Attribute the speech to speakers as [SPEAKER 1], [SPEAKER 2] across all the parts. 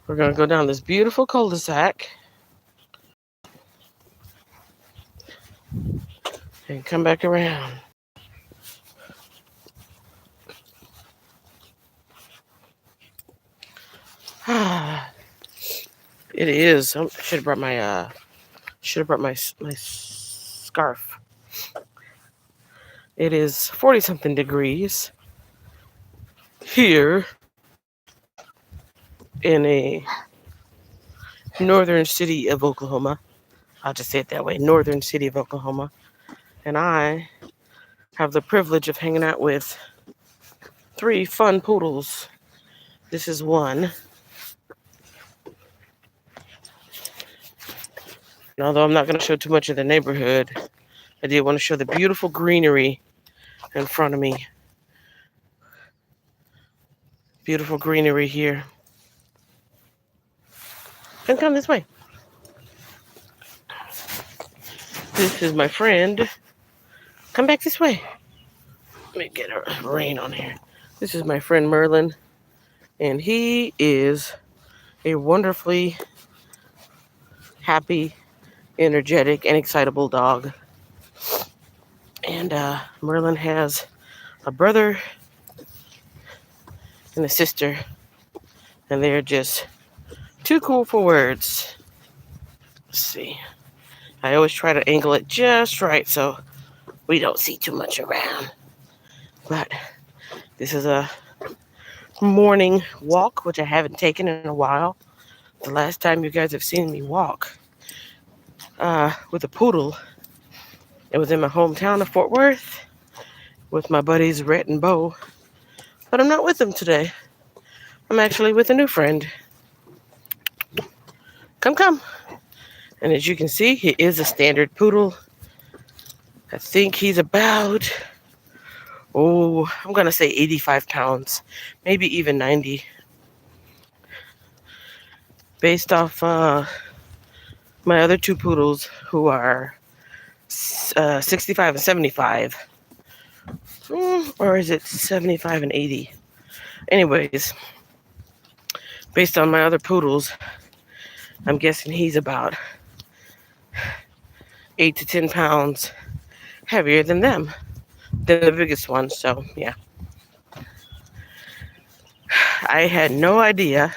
[SPEAKER 1] We're going to go down this beautiful cul-de-sac and come back around. It is. I should have brought my scarf. It is 40 something degrees here in a northern city of Oklahoma. I'll just say it that way, northern city of Oklahoma. And I have the privilege of hanging out with 3 fun poodles. This is one. And although I'm not going to show too much of the neighborhood, I did want to show the beautiful greenery in front of me. Beautiful greenery here. Come this way. This is my friend. Come back this way. Let me get a rain on here. This is my friend Merlin, and he is a wonderfully happy, energetic, and excitable dog. And Merlin has a brother and a sister, and they're just too cool for words. Let's see. I always try to angle it just right so we don't see too much around. But this is a morning walk, which I haven't taken in a while. The last time you guys have seen me walk with a poodle, it was in my hometown of Fort Worth with my buddies Rhett and Bo. But I'm not with them today. I'm actually with a new friend. Come. And as you can see, he is a standard poodle. I think he's about, I'm going to say 85 pounds, maybe even 90. Based off my other 2 poodles who are 65 and 75. Or is it 75 and 80? Anyways, based on my other poodles, I'm guessing he's about 8 to 10 pounds heavier than them, than the biggest one. So, yeah. I had no idea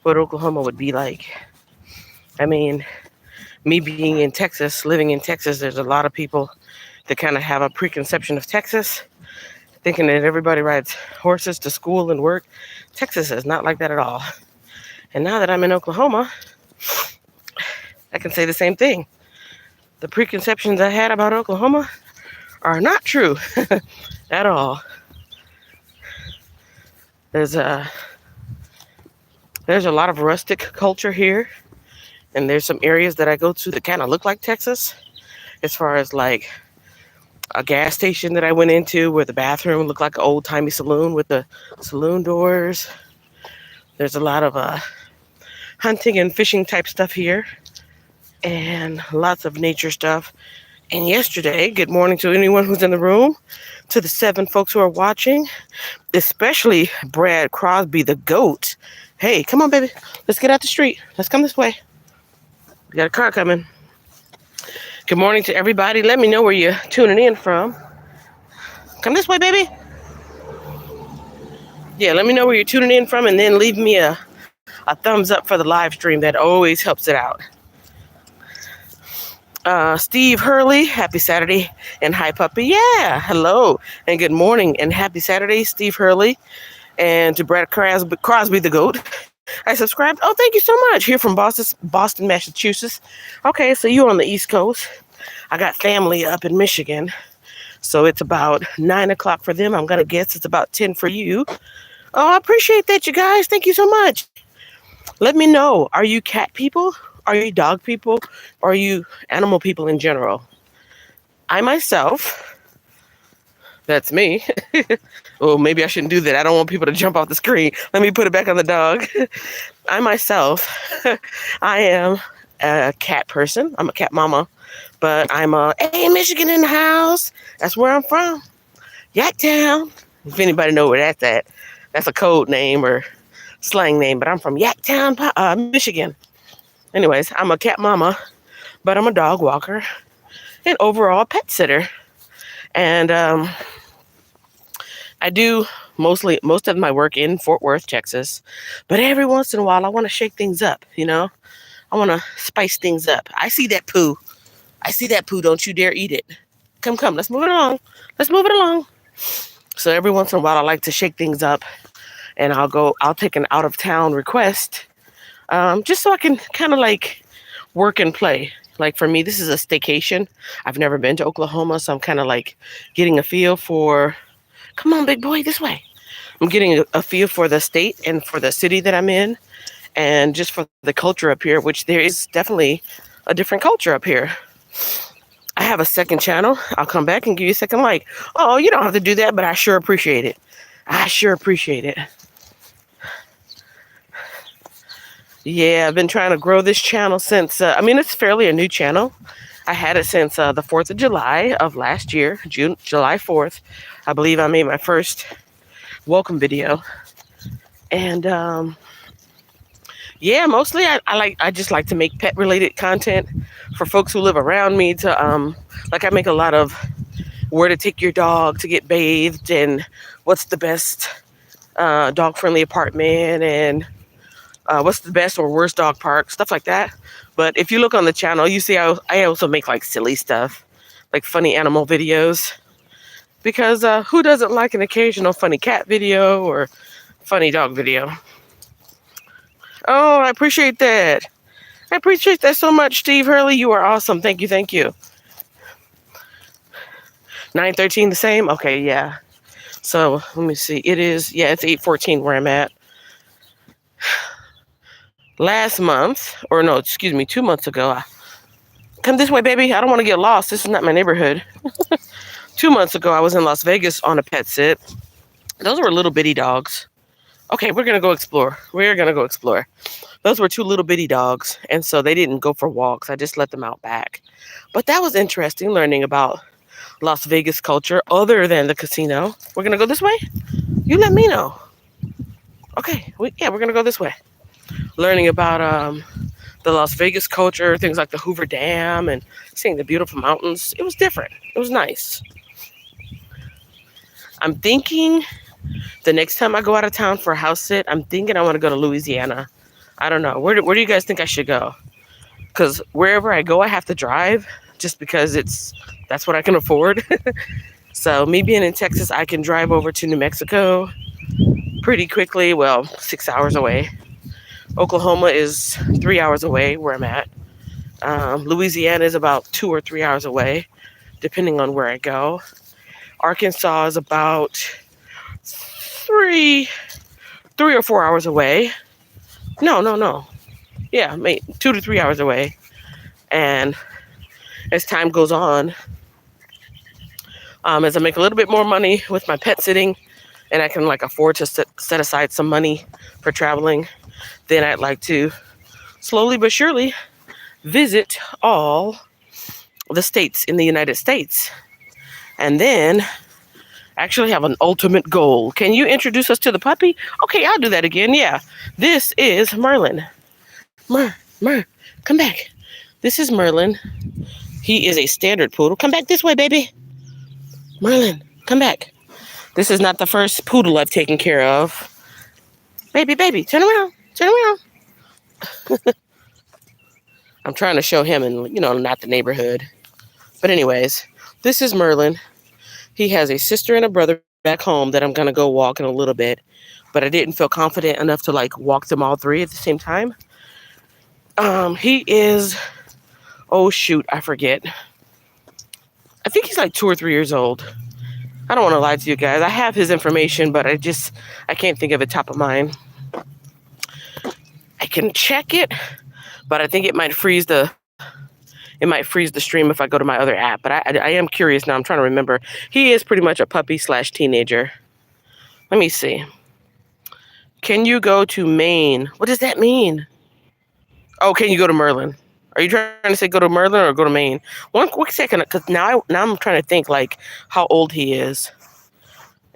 [SPEAKER 1] what Oklahoma would be like. I mean, me being in Texas, living in Texas, there's a lot of people that kind of have a preconception of Texas, thinking that everybody rides horses to school and work. Texas is not like that at all. And now that I'm in Oklahoma, I can say the same thing. The preconceptions I had about Oklahoma are not true at all. There's a lot of rustic culture here, and there's some areas that I go to that kind of look like Texas, as far as like a gas station that I went into where the bathroom looked like an old-timey saloon with the saloon doors. There's a lot of hunting and fishing type stuff here, and lots of nature stuff. And yesterday, good morning to anyone who's in the room, to the 7 folks who are watching, especially Brad Crosby, the GOAT. Hey, come on, baby. Let's get out the street. Let's come this way. We got a car coming. Good morning to everybody. Let me know where you're tuning in from. Come this way, baby. Yeah, let me know where you're tuning in from, and then leave me a thumbs up for the live stream. That always helps it out. Steve Hurley, happy Saturday, and hi puppy, yeah, hello, and good morning, and happy Saturday, Steve Hurley, and to Brad Crosby, the GOAT. I subscribed. Oh, thank you so much. Here from Boston, Massachusetts. Okay, so you're on the East Coast. I got family up in Michigan, so it's about 9 o'clock for them. I'm gonna guess it's about 10 for you. Oh, I appreciate that, you guys. Thank you so much. Let me know. Are you cat people? Are you dog people? Or are you animal people in general? I myself, that's me. Oh, maybe I shouldn't do that. I don't want people to jump off the screen. Let me put it back on the dog. I myself, I am a cat person. I'm a cat mama. But I'm hey, Michigan in the house. That's where I'm from. Yacktown. If anybody know where that's at. That's a code name or slang name, but I'm from Yaktown, Michigan. Anyways, I'm a cat mama, but I'm a dog walker and overall pet sitter. And I do most of my work in Fort Worth, Texas. But every once in a while, I want to shake things up, you know? I want to spice things up. I see that poo. Don't you dare eat it. Come. Let's move it along. So every once in a while, I like to shake things up. And I'll take an out of town request. Just so I can kind of like work and play. Like for me, this is a staycation. I've never been to Oklahoma, so I'm kind of like getting a feel for, come on, big boy, this way. I'm getting a feel for the state and for the city that I'm in, and just for the culture up here, which there is definitely a different culture up here. I have a second channel. I'll come back and give you a second like. Oh, you don't have to do that, but I sure appreciate it. Yeah, I've been trying to grow this channel since, it's fairly a new channel. I had it since the 4th of July of last year, July 4th. I believe I made my first welcome video. And mostly I just like to make pet related content for folks who live around me to I make a lot of where to take your dog to get bathed and what's the best dog friendly apartment and what's the best or worst dog park, stuff like that. But if you look on the channel, you see I also make like silly stuff, like funny animal videos. Because who doesn't like an occasional funny cat video or funny dog video? Oh, I appreciate that. I appreciate that so much, Steve Hurley. You are awesome. Thank you. 9:13 the same? Okay, yeah. So let me see. It's 8:14 where I'm at. Last month, 2 months ago. Come this way, baby. I don't want to get lost. This is not my neighborhood. 2 months ago, I was in Las Vegas on a pet sit. Those were little bitty dogs. Okay, we're going to go explore. Those were two little bitty dogs, and so they didn't go for walks. I just let them out back. But that was interesting, learning about Las Vegas culture other than the casino. We're going to go this way? You let me know. Okay, we're going to go this way. Learning about the Las Vegas culture, things like the Hoover Dam and seeing the beautiful mountains. It was different. It was nice. I'm thinking the next time I go out of town for a house sit, I'm thinking I want to go to Louisiana. I don't know. Where do you guys think I should go? Because wherever I go, I have to drive just because that's what I can afford. So me being in Texas, I can drive over to New Mexico pretty quickly. Well, 6 hours away. Oklahoma is 3 hours away where I'm at. Louisiana is about 2 or 3 hours away, depending on where I go. Arkansas is about 3 or 4 hours away. No. Yeah, 2 to 3 hours away. And as time goes on, as I make a little bit more money with my pet sitting, and I can afford to set aside some money for traveling, then I'd like to slowly but surely visit all the states in the United States. And then actually have an ultimate goal. Can you introduce us to the puppy? Okay, I'll do that again. Yeah. This is Merlin. Mer, come back. This is Merlin. He is a standard poodle. Come back this way, baby. Merlin, come back. This is not the first poodle I've taken care of. Baby, turn around. I'm trying to show him in, not the neighborhood. But anyways, this is Merlin. He has a sister and a brother back home that I'm going to go walk in a little bit. But I didn't feel confident enough to walk them all three at the same time. He is, I forget. I think he's 2 or 3 years old. I don't want to lie to you guys. I have his information, but I can't think of it top of mind. I can check it, but I think it might freeze the stream if I go to my other app. But I am curious now. I'm trying to remember. He is pretty much a puppy / teenager. Let me see. Can you go to Maine? What does that mean? Oh, can you go to Merlin? Are you trying to say go to Merlin or go to Maine? One quick second, because now I'm trying to think how old he is.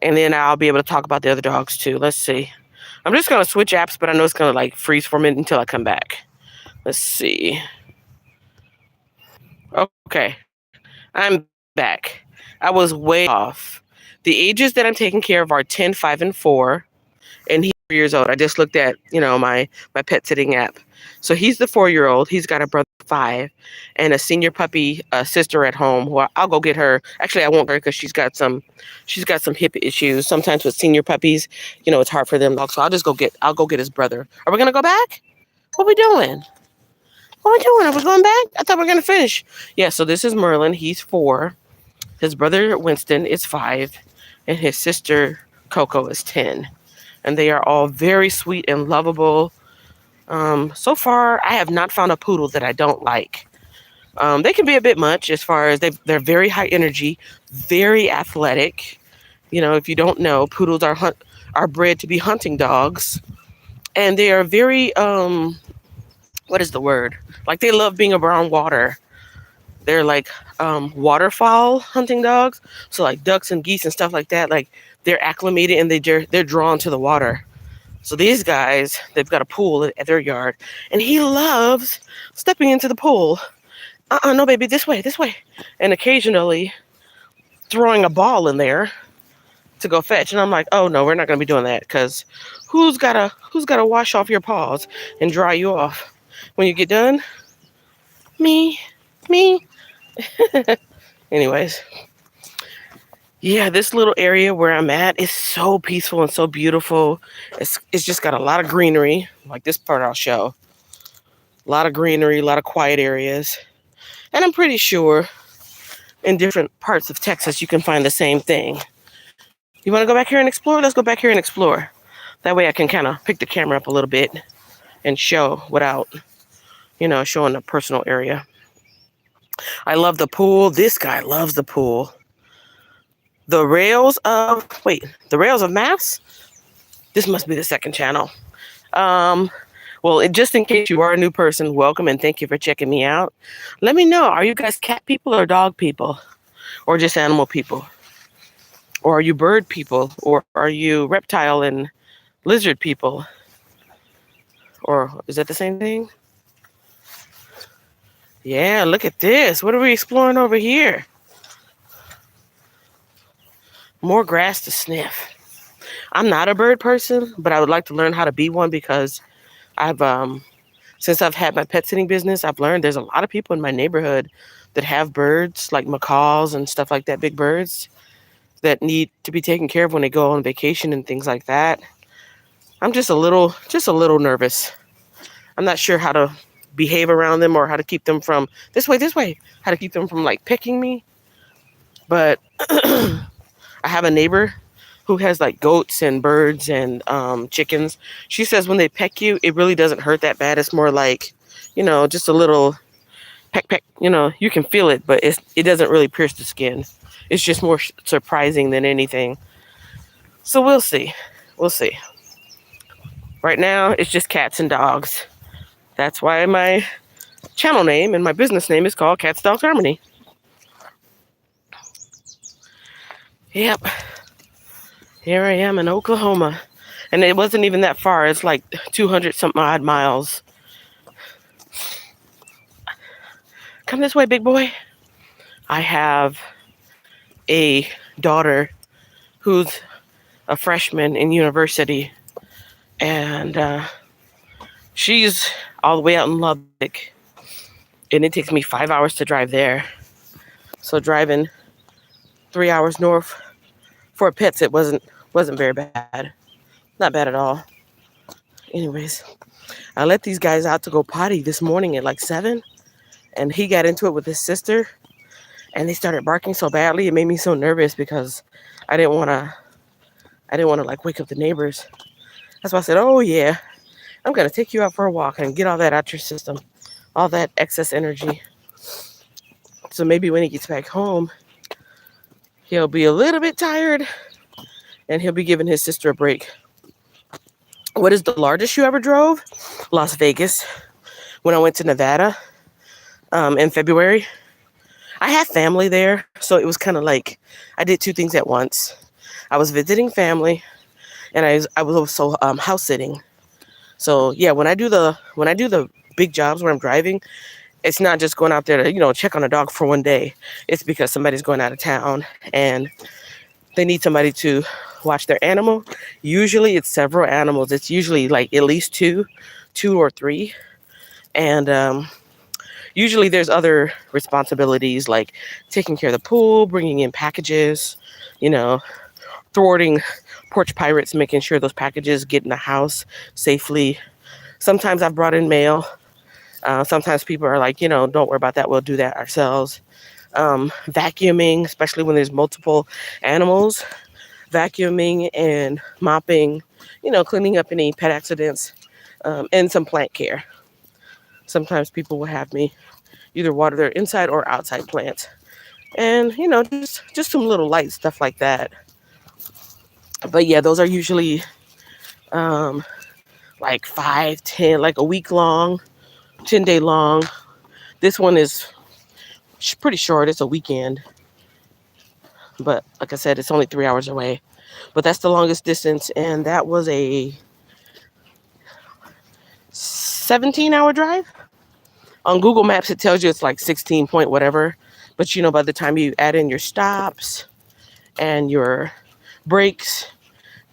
[SPEAKER 1] And then I'll be able to talk about the other dogs too. Let's see. I'm just going to switch apps, but I know it's going to like freeze for a minute until I come back. Let's see. Okay, I'm back. I was way off. The ages that I'm taking care of are 10, 5, and 4. And he's 4 years old. I just looked at, my pet sitting app. So he's the 4-year-old. He's got a brother 5 and a senior puppy sister at home. Well, I'll go get her. Actually, I won't get her because she's got some hip issues. Sometimes with senior puppies, it's hard for them. So I'll go get his brother. Are we gonna go back? What we doing? What we doing? Are we going back? I thought we were gonna finish. Yeah. So this is Merlin. He's 4. His brother Winston is 5, and his sister Coco is 10. And they are all very sweet and lovable. So far, I have not found a poodle that I don't like. They can be a bit much as far as they're very high energy, very athletic. If you don't know, poodles are bred to be hunting dogs, and they are very what is the word? Like they love being around water. They're like waterfowl hunting dogs, so like ducks and geese and stuff like that. Like they're acclimated and they're drawn to the water. So these guys, they've got a pool at their yard, and he loves stepping into the pool. No, baby, this way. And occasionally throwing a ball in there to go fetch. And I'm like, oh no, we're not going to be doing that, because who's gotta wash off your paws and dry you off when you get done? Me. Anyways. Yeah, this little area where I'm at is so peaceful and so beautiful. It's just got a lot of greenery. Like this part I'll show. A lot of greenery, a lot of quiet areas. And I'm pretty sure in different parts of Texas you can find the same thing. You want to go back here and explore? Let's go back here and explore. That way I can kind of pick the camera up a little bit and show without, showing the personal area. I love the pool. This guy loves the pool. The rails of maps. This must be the second channel. Well, just in case you are a new person, welcome and thank you for checking me out. Let me know, are you guys cat people or dog people? Or just animal people? Or are you bird people? Or are you reptile and lizard people? Or is that the same thing? Yeah, look at this. What are we exploring over here? More grass to sniff. I'm not a bird person, but I would like to learn how to be one, because since I've had my pet sitting business, I've learned there's a lot of people in my neighborhood that have birds, like macaws and stuff like that, big birds that need to be taken care of when they go on vacation and things like that. I'm just a little nervous. I'm not sure how to behave around them or how to keep them from this way, how to keep them from like pecking me. But I have a neighbor who has like goats and birds and chickens. She says when they peck you, it really doesn't hurt that bad. It's more like, just a little peck. You can feel it, but it doesn't really pierce the skin. It's just more surprising than anything. So we'll see. Right now, it's just cats and dogs. That's why my channel name and my business name is called Cats Dogs Harmony. Yep. Here I am in Oklahoma. And it wasn't even that far. It's like 200 something odd miles. Come this way, big boy. I have a daughter who's a freshman in university. And she's all the way out in Lubbock. And it takes me 5 hours to drive there. So driving 3 hours north for pets, it wasn't very bad. Not bad at all. Anyways, I let these guys out to go potty this morning at like 7. And he got into it with his sister. And they started barking so badly. It made me so nervous because I didn't want to like wake up the neighbors. That's why I said, oh yeah, I'm going to take you out for a walk and get all that out your system. All that excess energy. So maybe when he gets back home, he'll be a little bit tired and he'll be giving his sister a break. What is the largest you ever drove? Las Vegas. When I went to Nevada in February. I have family there, so it was kind of like I did two things at once. I was visiting family, and I was also house sitting. So yeah, when I do the big jobs where I'm driving, it's not just going out there to check on a dog for one day. It's because somebody's going out of town and they need somebody to watch their animal. Usually it's several animals. It's usually like at least two or three, and usually there's other responsibilities like taking care of the pool, bringing in packages, you know, thwarting porch pirates, making sure those packages get in the house safely. Sometimes I've brought in mail. Sometimes people are like, don't worry about that. We'll do that ourselves. Vacuuming, especially when there's multiple animals, vacuuming and mopping, cleaning up any pet accidents, and some plant care. Sometimes people will have me either water their inside or outside plants. And, just some little light stuff like that. But yeah, those are usually like 5, 10, like a week long, 10-day long. This one is pretty short. It's a weekend. But like I said, it's only 3 hours away. But that's the longest distance. And that was a 17-hour drive. On Google Maps, it tells you it's like 16 point whatever. But, by the time you add in your stops and your breaks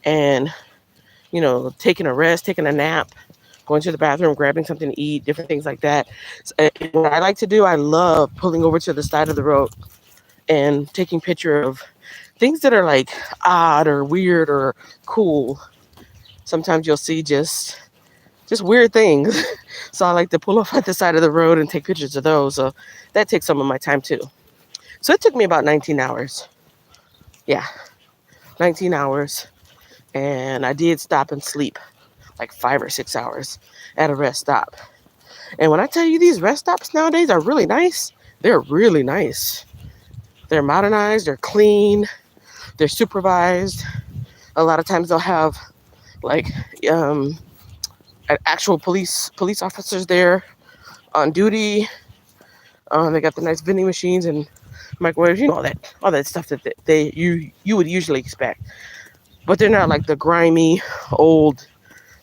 [SPEAKER 1] and, taking a rest, taking a nap, going to the bathroom, grabbing something to eat, different things like that. So, what I like to do, I love pulling over to the side of the road and taking picture of things that are like odd or weird or cool. Sometimes you'll see just weird things. So I like to pull off at the side of the road and take pictures of those. So that takes some of my time too. So it took me about 19 hours. Yeah, 19 hours. And I did stop and sleep like 5 or 6 hours at a rest stop. And when I tell you these rest stops nowadays are really nice, they're really nice. They're modernized, they're clean, they're supervised. A lot of times they'll have like actual police officers there on duty. They got the nice vending machines and microwaves, all that stuff that you would usually expect. But they're not like the grimy, old,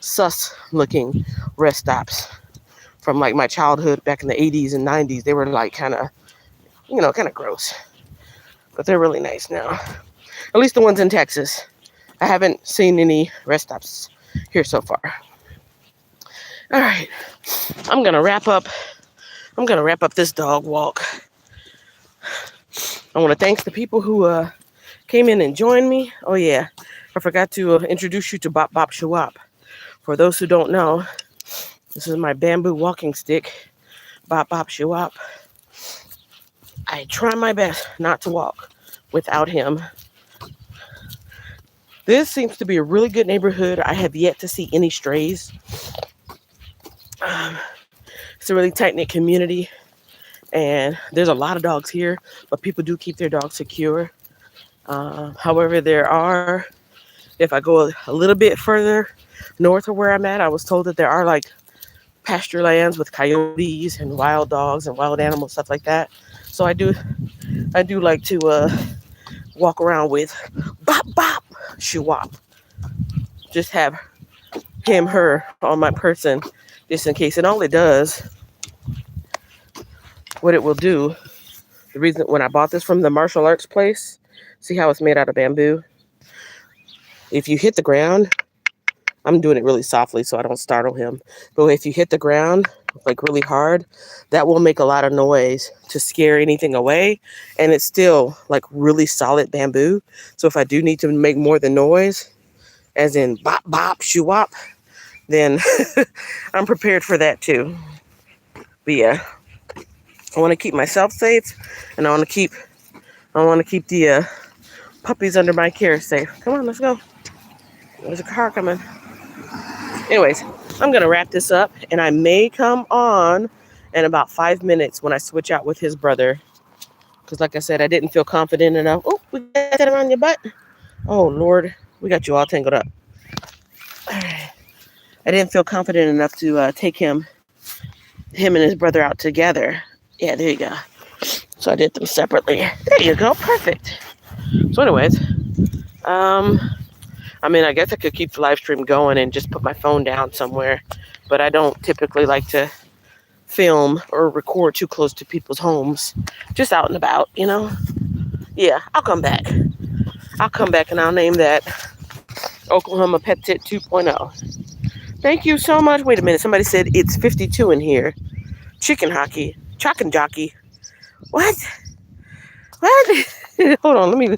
[SPEAKER 1] sus-looking rest stops from like my childhood back in the 80s and 90s. They were like kind of gross. But they're really nice now. At least the ones in Texas. I haven't seen any rest stops here so far. All right, I'm gonna wrap up this dog walk. I want to thank the people who came in and joined me. Oh yeah, I forgot to introduce you to Bop Bop Shawop. For those who don't know, this is my bamboo walking stick, Bop Bop Shawop. I try my best not to walk without him. This seems to be a really good neighborhood. I have yet to see any strays. It's a really tight-knit community, and there's a lot of dogs here, but people do keep their dogs secure. However, if I go a little bit further north of where I'm at, I was told that there are like pasture lands with coyotes and wild dogs and wild animals, stuff like that. So I do like to walk around with Bop Bop Shawop. Just have her on my person just in case. And all it does, what it will do, the reason when I bought this from the martial arts place, see how it's made out of bamboo? If you hit the ground, I'm doing it really softly so I don't startle him. But if you hit the ground like really hard, that will make a lot of noise to scare anything away. And it's still like really solid bamboo. So if I do need to make more than noise, as in bop, bop, shoo-wop, then I'm prepared for that too. But yeah, I want to keep myself safe, and I want to keep the puppies under my care safe. Come on, let's go. There's a car coming. Anyways, I'm going to wrap this up, and I may come on in about 5 minutes when I switch out with his brother. Because like I said, I didn't feel confident enough. Oh, we got that around your butt. Oh, Lord. We got you all tangled up. All right. I didn't feel confident enough to take him and his brother out together. Yeah, there you go. So I did them separately. There you go. Perfect. So anyways, I mean, I guess I could keep the live stream going and just put my phone down somewhere, but I don't typically like to film or record too close to people's homes. Just out and about, you know? Yeah, I'll come back. I'll come back and I'll name that Oklahoma Pet Sit 2.0. Thank you so much. Wait a minute. Somebody said it's 52 in here. Chicken hockey. Chock and jockey. What? What? Hold on.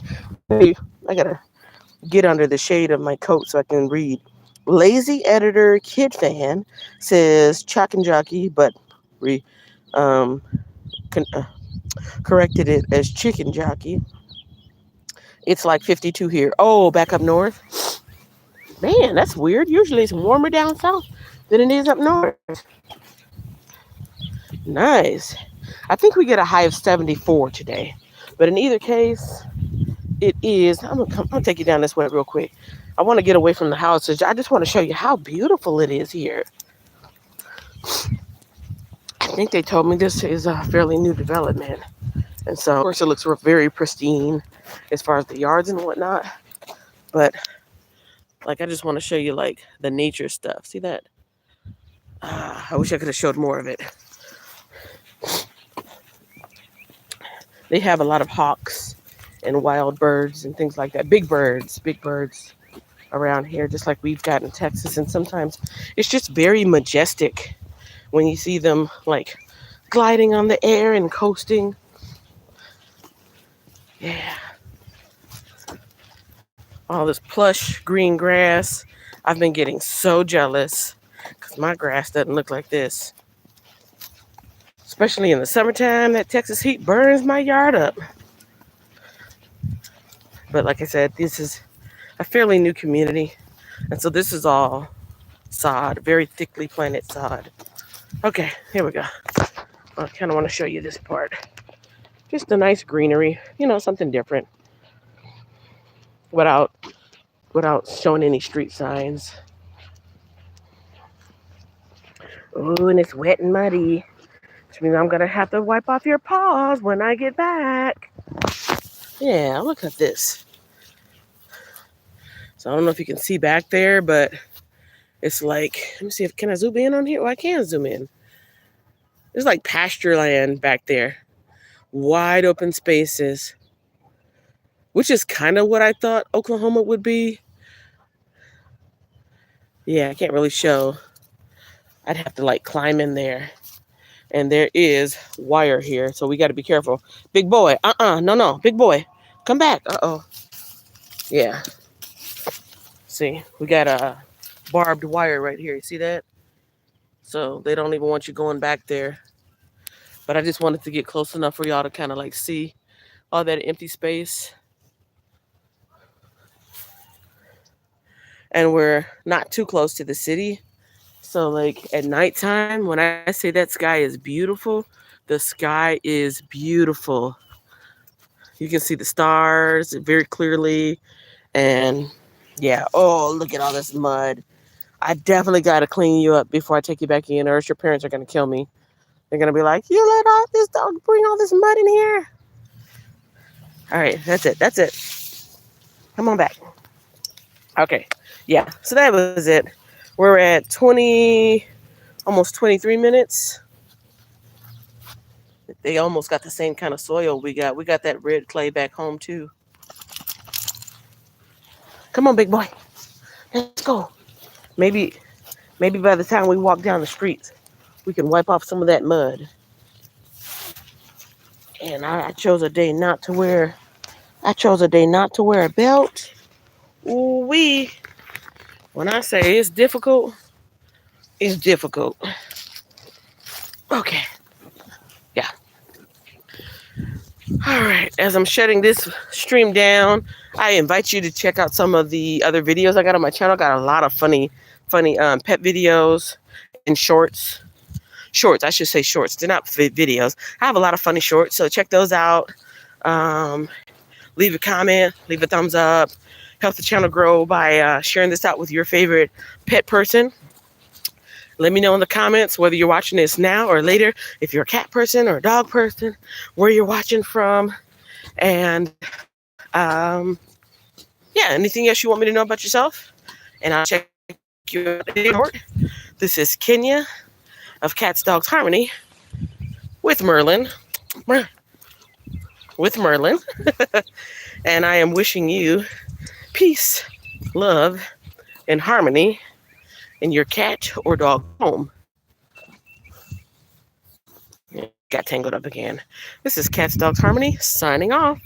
[SPEAKER 1] I gotta get under the shade of my coat so I can read. Lazy editor kid fan says chock and jockey, but um, corrected it as chicken jockey. It's like 52 here. Oh, back up north. Man, that's weird. Usually it's warmer down south than it is up north. Nice. I think we get a high of 74 today. But in either case, it is. I'm gonna take you down this way real quick. I want to get away from the houses. I just want to show you how beautiful it is here. I think they told me this is a fairly new development. And so, of course, it looks very pristine as far as the yards and whatnot. But, like, I just want to show you, like, the nature stuff. See that? I wish I could have showed more of it. They have a lot of hawks and wild birds and things like that. Big birds around here, just like we've got in Texas. And sometimes it's just very majestic when you see them, like, gliding on the air and coasting. Yeah. All this plush green grass. I've been getting so jealous because my grass doesn't look like this. Especially in the summertime, that Texas heat burns my yard up. But like I said, this is a fairly new community. And so this is all sod, very thickly planted sod. Okay, here we go. I kind of want to show you this part. Just a nice greenery, you know, something different. Without showing any street signs. Oh, and it's wet and muddy. Which means I'm going to have to wipe off your paws when I get back. Yeah, look at this. So I don't know if you can see back there, but it's like, let me see can I zoom in on here? Oh, I can zoom in. There's like pasture land back there. Wide open spaces. Which is kind of what I thought Oklahoma would be. Yeah, I can't really show. I'd have to like climb in there. And there is wire here, so we got to be careful. Big boy, no, big boy. Come back, uh-oh. Yeah. See, we got a barbed wire right here. You see that? So they don't even want you going back there. But I just wanted to get close enough for y'all to kind of like see all that empty space. And we're not too close to the city. So like at nighttime, when I say that sky is beautiful, the sky is beautiful. You can see the stars very clearly. And yeah, oh, look at all this mud. I definitely got to clean you up before I take you back in, or else your parents are going to kill me. They're going to be like, you let all this dog bring all this mud in here? All right, that's it. Come on back. Okay, yeah, so that was it. We're at almost 23 minutes. They almost got the same kind of soil we got. We got that red clay back home too. Come on, big boy. Let's go. Maybe by the time we walk down the streets, we can wipe off some of that mud. And I chose a day not to wear a belt. Ooh-wee. When I say it's difficult, it's difficult. Okay. Yeah. All right. As I'm shutting this stream down, I invite you to check out some of the other videos I got on my channel. I got a lot of funny pet videos and shorts. Shorts, I should say shorts. They're not videos. I have a lot of funny shorts, so check those out. Leave a comment, leave a thumbs up. Help the channel grow by sharing this out with your favorite pet person. Let me know in the comments whether you're watching this now or later, if you're a cat person or a dog person, where you're watching from. And yeah, anything else you want me to know about yourself? And I'll check you out. This is Kenya of Cats Dogs Harmony with Merlin. With Merlin. And I am wishing you peace, love, and harmony in your cat or dog home. Got tangled up again. This is Cats Dogs Harmony signing off.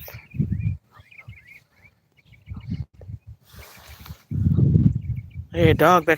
[SPEAKER 1] Hey, dog back